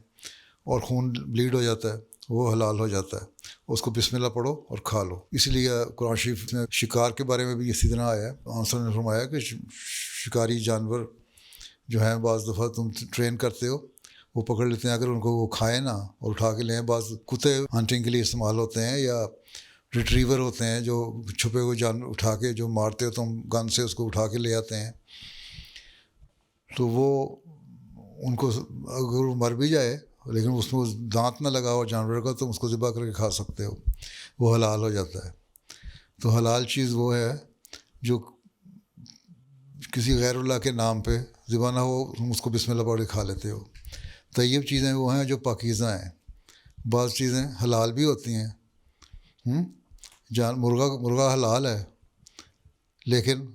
اور خون بلیڈ ہو جاتا ہے, وہ حلال ہو جاتا ہے. اس کو بسم اللہ پڑھو اور کھا لو. اس لیے قرآن شریف میں شکار کے بارے میں بھی اسی طرح آیا ہے. آنسر نے فرمایا کہ شکاری جانور جو ہیں بعض دفعہ تم ٹرین کرتے ہو, وہ پکڑ لیتے ہیں, اگر ان کو وہ کھائیں نا اور اٹھا کے لیں. بعض کتے ہنٹنگ کے لیے استعمال ہوتے ہیں, یا ریٹریور ہوتے ہیں جو چھپے ہوئے جانور اٹھا کے جو مارتے ہو تم گن سے, اس کو اٹھا کے لے آتے ہیں. تو وہ ان کو اگر وہ مر بھی جائے لیکن اس میں دانت نہ لگا ہو جانور کا, تم اس کو ذبح کر کے کھا سکتے ہو, وہ حلال ہو جاتا ہے. تو حلال چیز وہ ہے جو کسی غیر اللہ کے نام پہ ذبح نہ ہو, تم اس کو بسم اللہ پڑھ کے کھا لیتے ہو. طیب چیزیں وہ ہیں جو پاکیزہ ہیں. بعض چیزیں حلال بھی ہوتی ہیں, مرغا حلال ہے, لیکن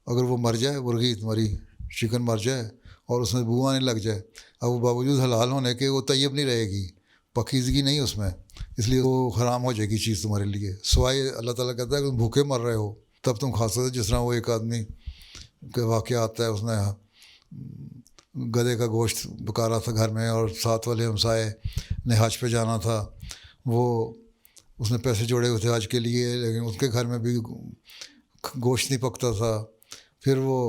اگر وہ مر جائے, مرغی تمہاری چکن مر جائے اور اس میں بو آنے لگ جائے, اب وہ باوجود حلال ہونے کے وہ طیب نہیں رہے گی, پاکیزگی نہیں اس میں, اس لیے وہ حرام ہو جائے گی چیز تمہارے لیے. سوائے اللہ تعالیٰ کہتا ہے کہ تم بھوکے مر رہے ہو تب تم کھا سکتے ہو. جس طرح وہ ایک آدمی کا واقعہ آتا ہے, اس نے گدھے کا گوشت پکا رہا تھا گھر میں, اور ساتھ والے ہمسائے نے حج پہ جانا تھا, وہ اس نے پیسے جوڑے ہوئے تھے حج کے لیے, لیکن اس کے گھر میں بھی گوشت نہیں پکتا تھا. پھر وہ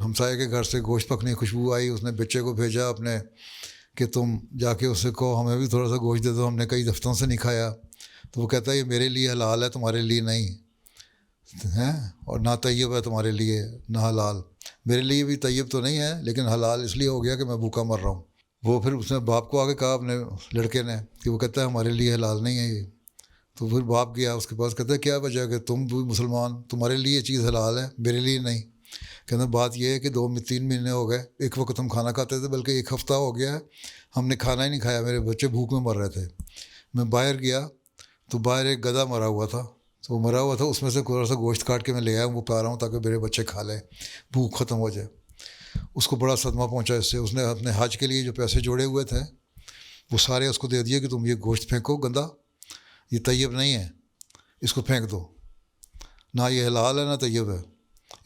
ہمسائے کے گھر سے گوشت پکنے کی خوشبو آئی, اس نے بچے کو بھیجا اپنے کہ تم جا کے اس سے کہو ہمیں بھی تھوڑا سا گوشت دے دو, ہم نے کئی دفتروں سے نہیں کھایا. تو وہ کہتا ہے یہ میرے لیے حلال ہے, تمہارے لیے نہیں ہیں, اور نہ طیب ہے تمہارے لیے نہ حلال. میرے لیے بھی طیب تو نہیں ہے لیکن حلال اس لیے ہو گیا کہ میں بھوکا مر رہا ہوں. وہ پھر اس نے باپ کو آگے کہا اپنے لڑکے نے کہ وہ کہتا ہے ہمارے لیے حلال نہیں ہے یہ. تو پھر باپ گیا اس کے پاس, کہتا ہے کیا وجہ کہ تم بھی مسلمان, تمہارے لیے یہ چیز حلال ہے میرے لیے نہیں. کہنا بات یہ ہے کہ 2-3 مہینے ہو گئے, ایک وقت ہم کھانا کھاتے تھے, بلکہ 1 ہفتہ ہو گیا ہے ہم نے کھانا ہی نہیں کھایا, میرے بچے بھوک میں مر رہے تھے. میں باہر گیا تو باہر ایک گدھا مرا ہوا تھا, تو وہ مرا ہوا تھا, اس میں سے تھوڑا سا گوشت کاٹ کے میں لے آیا ہوں, وہ پا رہا ہوں تاکہ میرے بچے کھا لیں, بھوک ختم ہو جائے. اس کو بڑا صدمہ پہنچا اس سے. اس نے اپنے حج کے لیے جو پیسے جوڑے ہوئے تھے وہ سارے اس کو دے دیے کہ تم یہ گوشت پھینکو گندا, یہ طیب نہیں ہے, اس کو پھینک دو, نہ یہ حلال ہے نہ طیب ہے,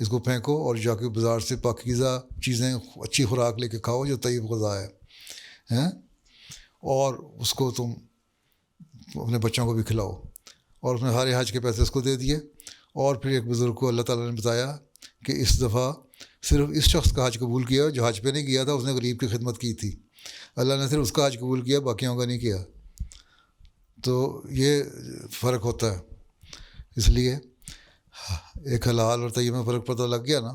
اس کو پھینکو اور جا کے بازار سے پاکیزہ چیزیں اچھی خوراک لے کے کھاؤ جو طیب غذا ہے, اور اس کو تم اپنے بچوں کو بھی کھلاؤ. اور اس نے سارے حج کے پیسے اس کو دے دیے. اور پھر ایک بزرگ کو اللہ تعالیٰ نے بتایا کہ اس دفعہ صرف اس شخص کا حج قبول کیا جو حج پہ نہیں گیا تھا, اس نے غریب کی خدمت کی تھی. اللہ نے صرف اس کا حج قبول کیا, باقیوں کا نہیں کیا. تو یہ فرق ہوتا ہے. اس لیے ایک حلال اور طیب میں فرق پتہ لگ گیا نا,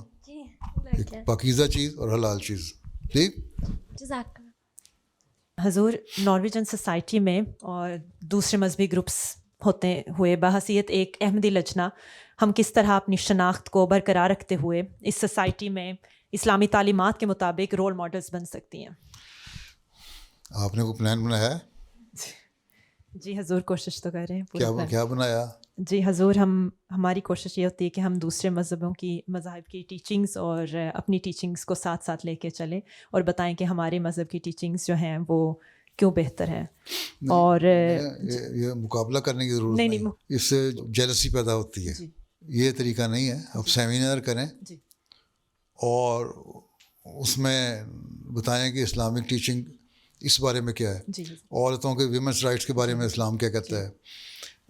ایک پاکیزہ چیز اور حلال چیز. ٹھیک. حضور, نارویجن سوسائٹی میں اور دوسرے مذہبی گروپس ہوتے ہوئے بحیثیت ایک احمدی لجنہ ہم کس طرح اپنی شناخت کو برقرار رکھتے ہوئے اس سوسائٹی میں اسلامی تعلیمات کے مطابق رول ماڈلز بن سکتی ہیں؟ آپ نے کوئی پلان بنایا ہے؟ جی حضور, کوشش تو کر رہے ہیں. کیا بنایا؟ جی حضور, ہماری کوشش یہ ہوتی ہے کہ ہم دوسرے مذاہب کی ٹیچنگز اور اپنی ٹیچنگز کو ساتھ ساتھ لے کے چلیں اور بتائیں کہ ہمارے مذہب کی ٹیچنگز جو ہیں وہ کیوں بہتر ہیں. اور یہ مقابلہ کرنے کی ضرورت نہیں, اس سے جیلسی پیدا ہوتی ہے. یہ طریقہ نہیں ہے. اب سیمینار کریں اور اس میں بتائیں کہ اسلامک ٹیچنگ اس بارے میں کیا ہے, عورتوں کے ویمنس رائٹس کے بارے میں اسلام کیا کہتا ہے,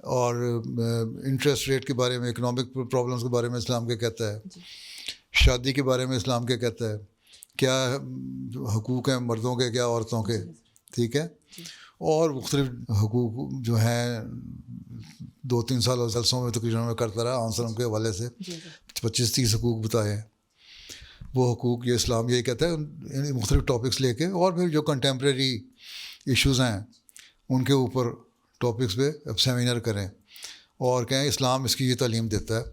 اور انٹرسٹ ریٹ کے بارے میں, اکنامک پرابلمس کے بارے میں اسلام کیا کہتا ہے, شادی کے بارے میں اسلام کیا کہتا ہے, کیا حقوق ہیں مردوں کے کیا عورتوں کے. ٹھیک ہے. اور مختلف حقوق جو ہیں 2-3 سال جلسوں میں تقریباً میں کرتا رہا, آنسروں کے حوالے سے 25-30 حقوق بتائے ہیں. وہ حقوق یہ اسلام یہی کہتا ہے, مختلف ٹاپکس لے کے, اور پھر جو کنٹمپریری ایشوز ہیں ان کے اوپر ٹاپکس پہ اب سیمینار کریں اور کہیں اسلام اس کی یہ تعلیم دیتا ہے,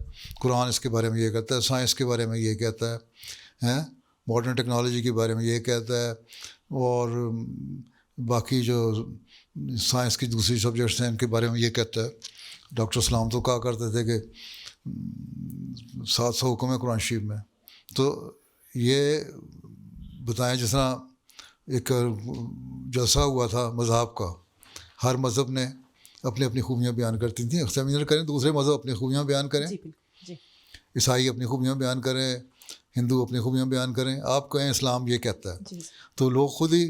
قرآن اس کے بارے میں یہ کہتا ہے, سائنس کے بارے میں یہ کہتا ہے, ماڈرن ٹیکنالوجی کے بارے میں یہ کہتا ہے, اور باقی جو سائنس کی دوسری سبجیکٹس ہیں ان کے بارے میں یہ کہتا ہے. ڈاکٹر اسلام تو کہا کرتے تھے کہ 700 حکم ہے قرآن شریف میں. تو یہ بتائیں جس طرح ایک جلسہ ہوا تھا مذہب کا، ہر مذہب نے اپنی اپنی خوبیاں بیان کرتی تھیں. سیمینر کریں دوسرے مذہب اپنی خوبیاں بیان کریں، عیسائی اپنی خوبیاں بیان کریں، ہندو اپنی خوبیاں بیان کریں. آپ کہیں اسلام یہ کہتا ہے، تو لوگ خود ہی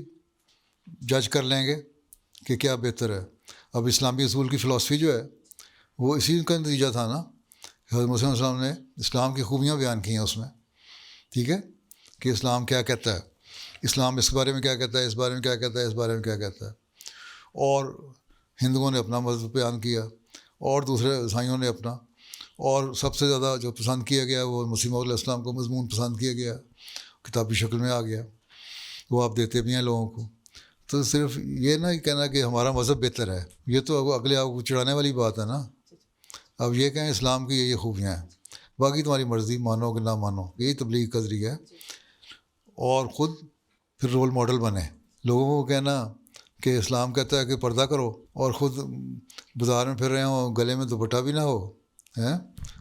جج کر لیں گے کہ کیا بہتر ہے. اب اسلامی اصول کی فلاسفی جو ہے وہ اسی کا نتیجہ تھا نا. حضرت موسی علیہ السلام نے اسلام کی خوبیاں بیان کی ہیں اس میں، ٹھیک ہے، کہ اسلام کیا کہتا ہے، اسلام اس بارے میں کیا کہتا ہے، اس بارے میں کیا کہتا ہے، اس بارے میں کیا کہتا ہے. اور ہندوؤں نے اپنا مذہب بیان کیا اور دوسرے عیسائیوں نے اپنا. اور سب سے زیادہ جو پسند کیا گیا وہ مسیح موعود علیہ السلام کو مضمون پسند کیا گیا، کتابی شکل میں آ گیا، وہ آپ دیتے بھی ہیں لوگوں کو. تو صرف یہ نہ کہنا کہ ہمارا مذہب بہتر ہے، یہ تو اگلے آپ کو چڑھانے والی بات ہے نا. اب یہ کہیں اسلام کی یہ خوبیاں ہیں، باقی تمہاری مرضی، مانو کہ نہ مانو. یہی تبلیغ کا ذریعہ ہے. اور خود پھر رول ماڈل بنے. لوگوں کو کہنا کہ اسلام کہتا ہے کہ پردہ کرو اور خود بازار میں پھر رہے ہوں گلے میں دوپٹہ بھی نہ ہو. ہیں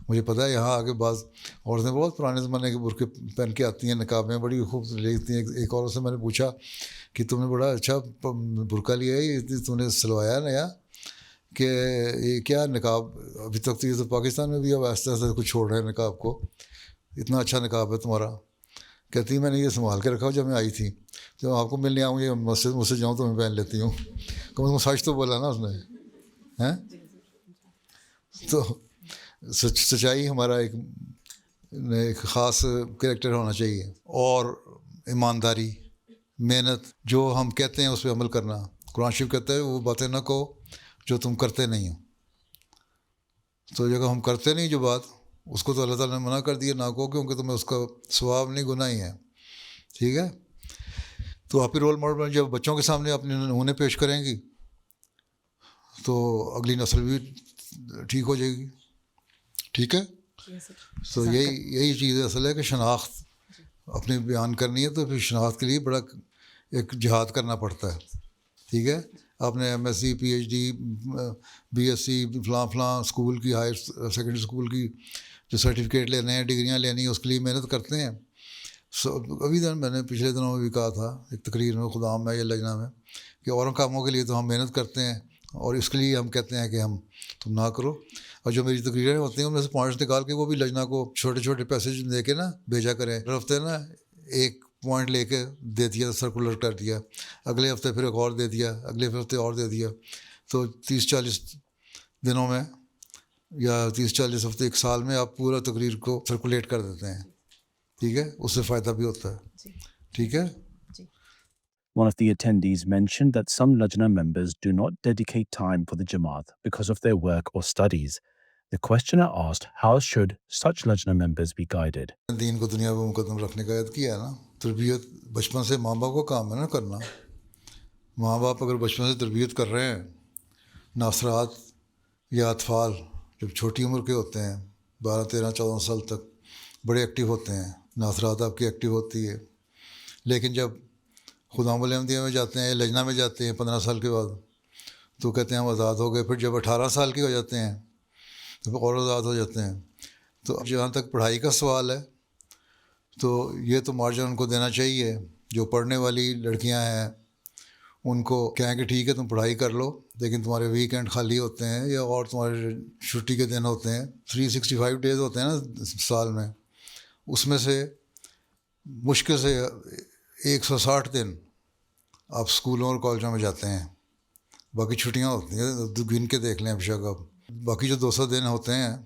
مجھے پتہ ہے یہاں آگے بعض عورتیں بہت پرانے زمانے کے برقعے پہن کے آتی ہیں، نقاب میں بڑی خوبصورت لگتی ہیں. ایک عورت سے میں نے پوچھا کہ تم نے بڑا اچھا برقع لیا ہے، یہ تم نے سلوایا نیا، کہ یہ کیا نقاب؟ ابھی تک تو یہ تو پاکستان میں بھی اب آہستہ آہستہ کچھ چھوڑ رہے ہیں نقاب کو، اتنا اچھا نقاب ہے تمہارا. کہتی میں نے یہ سنبھال کے رکھا جب میں آئی تھی، جب آپ کو ملنے آؤں گی مسجد سے جاؤں تو میں پہن لیتی ہوں. کم از کم سچ تو بولا نا اس نے. ہیں تو سچائی ہمارا ایک خاص کریکٹر ہونا چاہیے، اور ایمانداری، محنت، جو ہم کہتے ہیں اس پہ عمل کرنا. قرآن شریف کہتا ہے وہ باتیں نہ کہو جو تم کرتے نہیں ہو. تو جب ہم کرتے نہیں جو بات، اس کو تو اللہ تعالیٰ نے منع کر دیا، نہ کہو، کیونکہ تمہیں اس کا ثواب نہیں، گناہ ہی ہے. ٹھیک ہے. تو آپ کے رول ماڈل جب بچوں کے سامنے اپنے نمونے پیش کریں گی تو اگلی نسل بھی ٹھیک ہو جائے گی. ٹھیک ہے. تو یہی چیز اصل ہے کہ شناخت اپنے بیان کرنی ہے، تو پھر شناخت کے لیے بڑا ایک جہاد کرنا پڑتا ہے. ٹھیک ہے. آپ نے M S C, P H D, B S C, فلاں اسکول کی، ہائر سیکنڈری اسکول کی جو سرٹیفکیٹ لینے ہیں، ڈگریاں لینی ہیں، اس کے لیے محنت کرتے ہیں. ابھی میں نے پچھلے دنوں میں بھی کہا تھا ایک تقریر میں، خدام میں یا لجنہ میں، کہ اور کاموں کے لیے تو ہم محنت کرتے ہیں اور اس کے لیے ہم کہتے ہیں کہ تم نہ کرو. اور جو میری تقریریں ہوتی ہیں ان میں سے پوائنٹس نکال کے وہ بھی لجنہ کو چھوٹے چھوٹے پیسج دے کے نا بھیجا کریں. ہر ہفتے نا ایک پوائنٹ لے کے دے دیا، سرکولر کر دیا، اگلے ہفتے پھر ایک اور دے دیا، اگلے ہفتے اور دے دیا. تو 30-40 دنوں میں یا 30-40 ہفتے، ایک سال میں آپ پورا تقریر کو سرکولیٹ کر دیتے ہیں. ٹھیک ہے. اس سے فائدہ بھی ہوتا ہے. ٹھیک ہے. One of the attendees mentioned that some Lajna members do not dedicate time for the Jamaat because of their work or studies. The questioner asked, how should such Lajna members be guided? دین کو دنیا میں مقدم رکھنے کا عہد کیا ہے نا. تربیت بچپن سے ماں باپ کو کام ہے نا کرنا. ماں باپ اگر بچپن سے تربیت کر رہے ہیں، ناصرات یا اطفال جب چھوٹی عمر کے ہوتے ہیں، 12, 13, 14 سال تک بڑے ایکٹیو ہوتے ہیں، ناصرات آپ کی ایکٹیو ہوتی ہے. لیکن جب خدام احمدیہ میں جاتے ہیں، لجنہ میں جاتے ہیں 15 سال کے بعد، تو کہتے ہیں ہم آزاد ہو گئے. پھر جب 18 سال کے ہو جاتے ہیں تو اور آزاد ہو جاتے ہیں. تو جہاں تک پڑھائی کا سوال ہے تو یہ تو مارجن ان کو دینا چاہیے. جو پڑھنے والی لڑکیاں ہیں ان کو کہیں کہ ٹھیک ہے تم پڑھائی کر لو، لیکن تمہارے ویکینڈ خالی ہوتے ہیں یا اور تمہارے چھٹی کے دن ہوتے ہیں، 365 ڈیز ہوتے ہیں نا سال میں، اس میں سے مشکل سے 160 دن آپ اسکولوں اور کالجوں میں جاتے ہیں. باقی چھٹیاں ہوتی ہیں، گن کے دیکھ لیں اب شک. اب باقی جو 200 دن ہوتے ہیں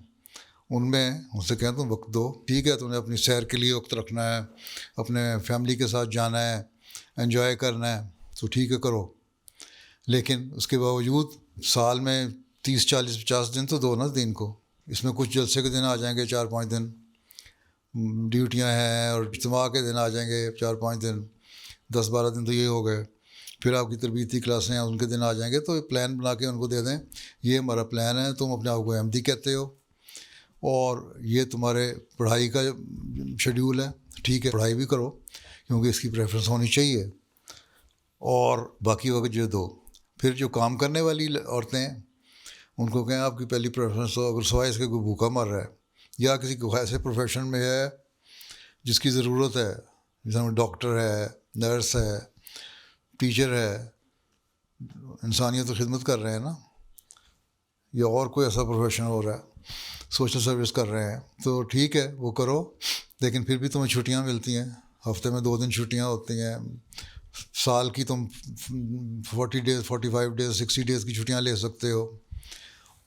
ان میں ان سے کہیں تم وقت دو. ٹھیک ہے. تم نے اپنی سیر کے لیے وقت رکھنا ہے، اپنے فیملی کے ساتھ جانا ہے، انجوائے کرنا ہے، تو ٹھیک ہے کرو. لیکن اس کے باوجود سال میں 30, 40, 50 دن تو دو نا دین کو. اس میں کچھ جلسے کے دن آ جائیں گے 4-5 دن، ڈیوٹیاں ہیں اور اجتماع کے دن آ جائیں گے 4-5 دن، 10-12 دن تو یہ ہو گئے. پھر آپ کی تربیتی کلاسیں ہیں ان کے دن آ جائیں گے. تو پلان بنا کے ان کو دے دیں، یہ ہمارا پلان ہے، تم اپنے آپ کو احمدی کہتے ہو اور یہ تمہارے پڑھائی کا شیڈیول ہے. ٹھیک ہے پڑھائی بھی کرو کیونکہ اس کی پریفرنس ہونی چاہیے، اور باقی وقت جو دو. پھر جو کام کرنے والی عورتیں ہیں ان کو کہیں آپ کی پہلی پریفرنس ہو، اگر سوائے اس کے کوئی بھوکا مر رہا ہے یا کسی کو ایسے پروفیشن میں ہے جس کی ضرورت ہے، جیسے ڈاکٹر ہے، نرس ہے، ٹیچر ہے، انسانیت کی خدمت کر رہے ہیں نا، یا اور کوئی ایسا پروفیشن ہو رہا ہے، سوشل سروس کر رہے ہیں، تو ٹھیک ہے وہ کرو، لیکن پھر بھی تمہیں چھٹیاں ملتی ہیں، ہفتے میں 2 دن چھٹیاں ہوتی ہیں، سال کی تم 40 ڈیز 45 ڈیز 60 ڈیز کی چھٹیاں لے سکتے ہو،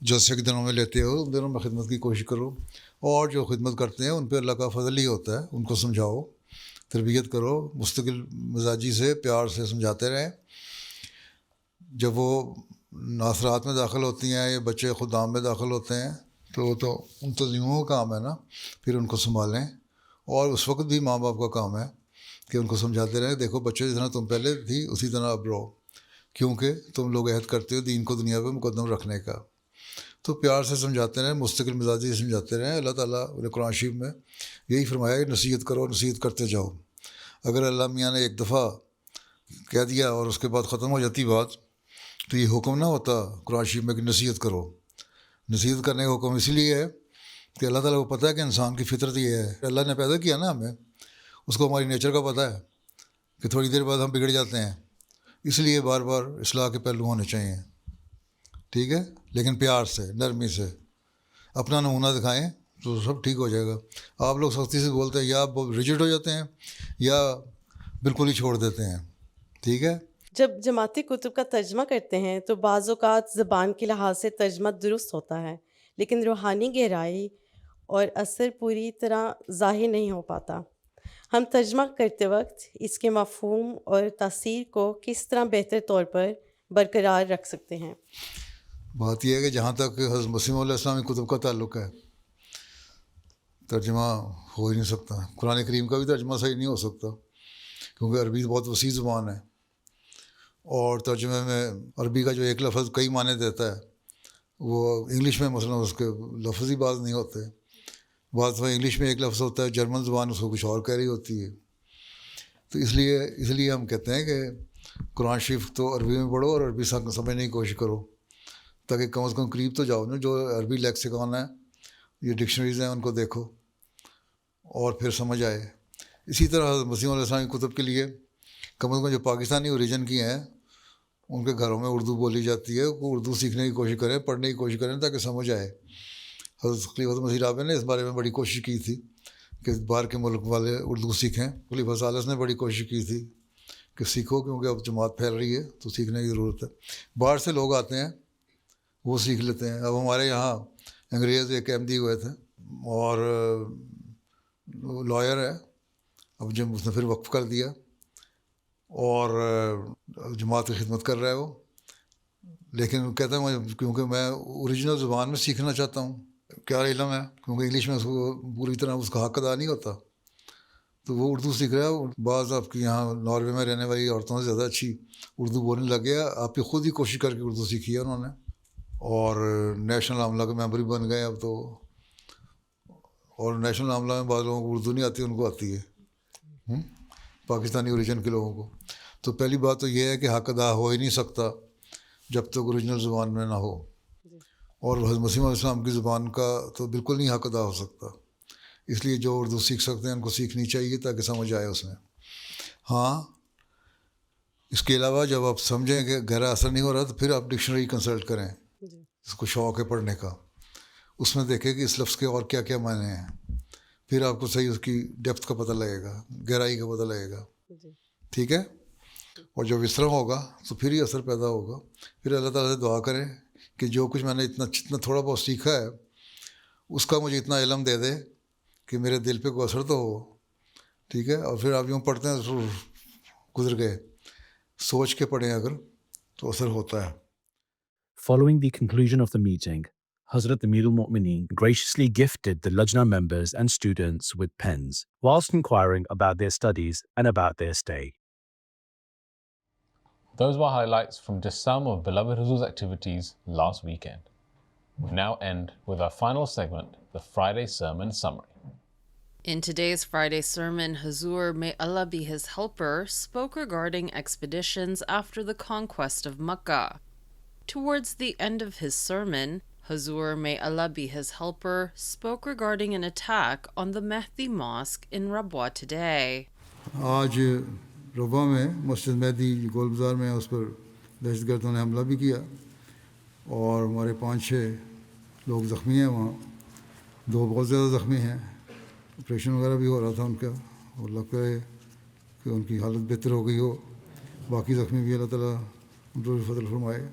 جیسے کہ دنوں میں لیتے ہو، ان دنوں میں خدمت کی کوشش کرو، اور جو خدمت کرتے ہیں ان پہ اللہ کا فضل ہی ہوتا ہے، ان کو سمجھاؤ، تربیت کرو، مستقل مزاجی سے پیار سے سمجھاتے رہیں۔ جب وہ ناصرات میں داخل ہوتی ہیں یا بچے خدام میں داخل ہوتے ہیں تو ان تنظیموں کا کام ہے نا پھر ان کو سنبھالیں، اور اس وقت بھی ماں باپ کا کام ہے کہ ان کو سمجھاتے رہیں، دیکھو بچے جس طرح تم پہلے تھی اسی طرح اب رہو، کیونکہ تم لوگ عہد کرتے ہو دین کو دنیا پہ مقدم رکھنے کا۔ تو پیار سے سمجھاتے رہیں، مستقل مزاجی سے سمجھاتے رہیں۔ اللہ تعالیٰ نے قرآن شریف میں یہی فرمایا کہ نصیحت کرو، نصیحت کرتے جاؤ۔ اگر اللہ میاں نے ایک دفعہ کہہ دیا اور اس کے بعد ختم ہو جاتی بات تو یہ حکم نہ ہوتا قرآن شریف میں کہ نصیحت کرو۔ نصیحت کرنے کا حکم اس لیے ہے کہ اللہ تعالیٰ کو پتہ ہے کہ انسان کی فطرت یہ ہے، اللہ نے پیدا کیا نا ہمیں، اس کو ہماری نیچر کا پتہ ہے کہ تھوڑی دیر بعد ہم بگڑ جاتے ہیں، اس لیے بار بار اصلاح کے پہلو ہونے چاہیے، ٹھیک ہے، لیکن پیار سے، نرمی سے، اپنا نمونہ دکھائیں تو سب ٹھیک ہو جائے گا۔ آپ لوگ سختی سے بولتے ہیں، یا آپ ریجڈ ہو جاتے ہیں یا بالکل ہی چھوڑ دیتے ہیں، ٹھیک ہے۔ جب جماعتی کتب کا ترجمہ کرتے ہیں تو بعض اوقات زبان کے لحاظ سے ترجمہ درست ہوتا ہے، لیکن روحانی گہرائی اور اثر پوری طرح ظاہر نہیں ہو پاتا۔ ہم ترجمہ کرتے وقت اس کے مفہوم اور تاثیر کو کس طرح بہتر طور پر برقرار رکھ سکتے ہیں؟ بات یہ ہے کہ جہاں تک حضرت مسیح علیہ السلام کی کتب کا تعلق ہے، ترجمہ ہو ہی نہیں سکتا۔ قرآن کریم کا بھی ترجمہ صحیح نہیں ہو سکتا، کیونکہ عربی بہت وسیع زبان ہے، اور ترجمے میں عربی کا جو ایک لفظ کئی معنی دیتا ہے، وہ انگلش میں مثلا اس کے لفظ ہی بعض نہیں ہوتے، بعض دفعہ انگلش میں ایک لفظ ہوتا ہے، جرمن زبان اس کو کچھ اور کہہ رہی ہوتی ہے۔ تو اس لیے ہم کہتے ہیں کہ قرآن شریف تو عربی میں پڑھو اور عربی سمجھنے کی کوشش کرو، تاکہ کم از کم قریب تو جاؤ نا، جو عربی لیکسیکون ہے، یہ ڈکشنریز ہیں، ان کو دیکھو اور پھر سمجھ آئے۔ اسی طرح حضرت مسیح علیہ السلام کی کتب کے لیے کم از کم جو پاکستانی اوریجن کی ہیں ان کے گھروں میں اردو بولی جاتی ہے، وہ اردو سیکھنے کی کوشش کریں، پڑھنے کی کوشش کریں تاکہ سمجھ آئے۔ حضرت خلیفۃ مسیح رابع نے اس بارے میں بڑی کوشش کی تھی کہ باہر کے ملک والے اردو سیکھیں، خلیفہ ثالث نے بڑی کوشش کی تھی کہ سیکھو، کیونکہ اب جماعت پھیل رہی ہے تو سیکھنے کی ضرورت ہے۔ باہر سے لوگ آتے ہیں وہ سیکھ لیتے ہیں۔ اب ہمارے یہاں انگریز ایک احمدی ہوئے تھے اور لائر ہے، اب جب اس نے پھر وقف کر دیا اور جماعت کی خدمت کر رہا ہے وہ، لیکن کہتا ہے میں کیونکہ میں اوریجنل زبان میں سیکھنا چاہتا ہوں۔ کیا علم ہے، کیونکہ انگلش میں اس کو پوری طرح اس کا حق ادا نہیں ہوتا، تو وہ اردو سیکھ رہا ہے۔ بعض آپ کی یہاں ناروے میں رہنے والی عورتوں سے زیادہ اچھی اردو بولنے لگ گیا، آپ کی خود ہی کوشش کر کے اردو سیکھی ہے انہوں نے، اور نیشنل عاملہ کے ممبر بھی بن گئے اب تو، اور نیشنل عاملہ میں بعض لوگوں کو اردو نہیں آتی، ان کو آتی ہے، پاکستانی اوریجن کے لوگوں کو۔ تو پہلی بات تو یہ ہے کہ حق ادا ہو ہی نہیں سکتا جب تک اوریجنل زبان میں نہ ہو، اور حضرت مسیح علیہ السلام کی زبان کا تو بالکل نہیں حق ادا ہو سکتا۔ اس لیے جو اردو سیکھ سکتے ہیں ان کو سیکھنی چاہیے تاکہ سمجھ آئے اس میں۔ ہاں، اس کے علاوہ جب آپ سمجھیں کہ گہرا اثر نہیں ہو رہا تو پھر آپ ڈکشنری کنسلٹ کریں، جس کو شوق ہے پڑھنے کا، اس میں دیکھیں کہ اس لفظ کے اور کیا کیا معنی ہیں، پھر آپ کو صحیح اس کی ڈیپتھ کا پتہ لگے گا، گہرائی کا پتہ لگے گا، ٹھیک ہے۔ اور جب اس طرح ہوگا تو پھر ہی اثر پیدا ہوگا۔ پھر اللہ تعالیٰ سے دعا کریں کہ جو کچھ میں نے جتنا تھوڑا بہت سیکھا ہے اس کا مجھے اتنا علم دے دے کہ میرے دل پہ کوئی اثر تو ہو، ٹھیک ہے۔ اور پھر آپ یوں پڑھتے ہیں تو گزر گئے، سوچ کے پڑھیں اگر تو اثر ہوتا ہے۔ Following the conclusion of the meeting, Hazrat Amir al-Mu'mineen graciously gifted the Lajna members and students with pens whilst inquiring about their studies and about their stay. Those were highlights from just some of Beloved Huzoor's activities last weekend. We now end with our final segment, the Friday Sermon Summary. In today's Friday sermon, Huzoor, may Allah be his helper, spoke regarding expeditions after the conquest of Makkah. Towards the end of his sermon, Hazur, may Allah be his helper, spoke regarding an attack on the Mehdi Mosque in Rabwa today. آج ربا میں مسجد مہدی گول بازار میں اس پر دہشت گردوں نے حملہ بھی کیا اور ہمارے 5-6 لوگ زخمی ہیں وہاں. 2 بہت زیادہ زخمی ہیں. آپریشن وغیرہ بھی ہو رہا تھا ان کا اور لگتا ہے کہ ان کی حالت بہتر ہو گئی ہو. باقی زخمی بھی اللہ تعالیٰ ان پر فضل فرمائے.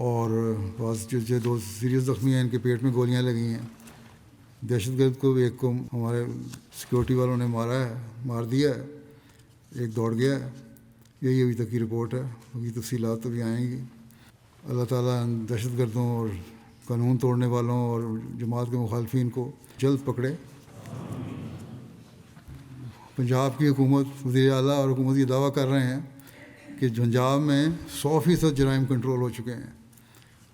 اور بعض جو 2 سیریس زخمی ہیں ان کے پیٹ میں گولیاں لگی ہیں. دہشت گرد کو ایک کو ہمارے سیکورٹی والوں نے مار دیا ہے. ایک دوڑ گیا ہے. یہی ابھی تک کی رپورٹ ہے. ابھی تفصیلات تو بھی آئیں گی. اللہ تعالیٰ دہشت گردوں اور قانون توڑنے والوں اور جماعت کے مخالفین کو جلد پکڑے. پنجاب کی حکومت، وزیر اعلیٰ اور حکومت یہ دعویٰ کر رہے ہیں کہ پنجاب میں 100% جرائم کنٹرول ہو چکے ہیں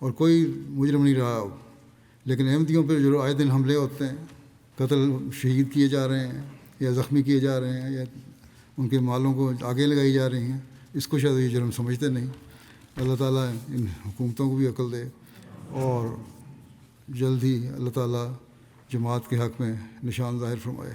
اور کوئی مجرم نہیں رہا. لیکن احمدیوں پہ جو آئے دن حملے ہوتے ہیں، قتل شہید کیے جا رہے ہیں یا زخمی کیے جا رہے ہیں یا ان کے مالوں کو آگے لگائی جا رہی ہیں، اس کو شاید یہ جرم سمجھتے نہیں. اللہ تعالیٰ ان حکومتوں کو بھی عقل دے اور جلد ہی اللہ تعالیٰ جماعت کے حق میں نشان ظاہر فرمائے.